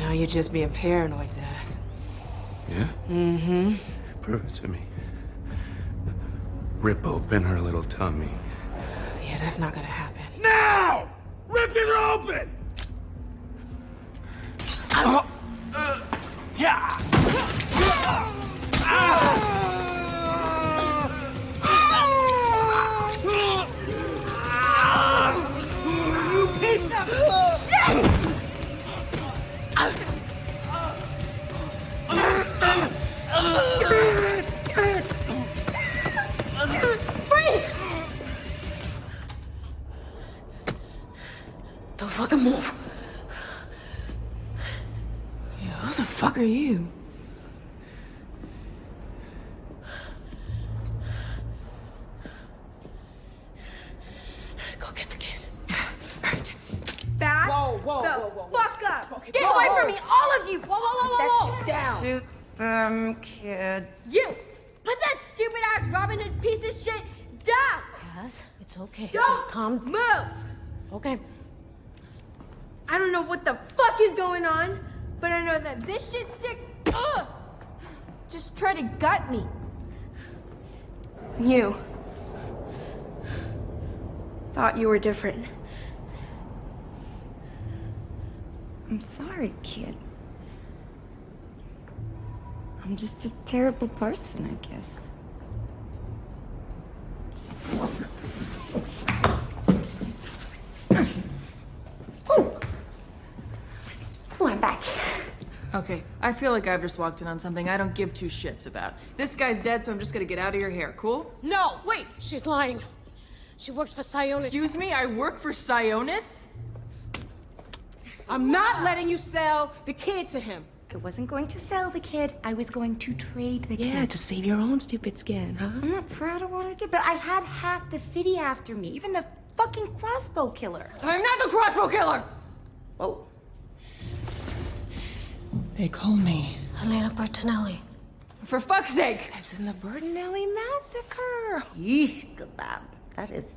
know you're just being paranoid, Daz. Yeah? Mm-hmm. Prove it to me. Rip open her little tummy. Yeah, that's not gonna happen. Now! Rip it open! Yeah! You piece of shit! Freeze! Don't fucking move. Yeah, who the fuck are you? Go get the kid. Back Whoa. fuck up! Okay, Get whoa, away whoa. from me, all of you! Put that shit down! Shoot them, kid. You! Put that stupid-ass Robin Hood piece of shit down! Kaz, it's okay. Don't Just calm. move! Okay. I don't know what the fuck is going on, but I know that this shit stick, just try to gut me. You. Thought you were different. I'm sorry, kid. I'm just a terrible person, I guess. Oh, I'm back. Okay, I feel like I've just walked in on something I don't give two shits about. This guy's dead, so I'm just gonna get out of your hair, cool? No, wait! She's lying. She works for Sionis. Excuse me, I work for Sionis? I'm not letting you sell the kid to him. I wasn't going to sell the kid. I was going to trade the kid. To save your own stupid skin, huh? I'm not proud of what I did, but I had half the city after me. Even the fucking crossbow killer. I'm not the crossbow killer! Whoa. They call me. Helena Bertinelli. For fuck's sake! As in the Bertinelli massacre. Yeesh, kebab. That is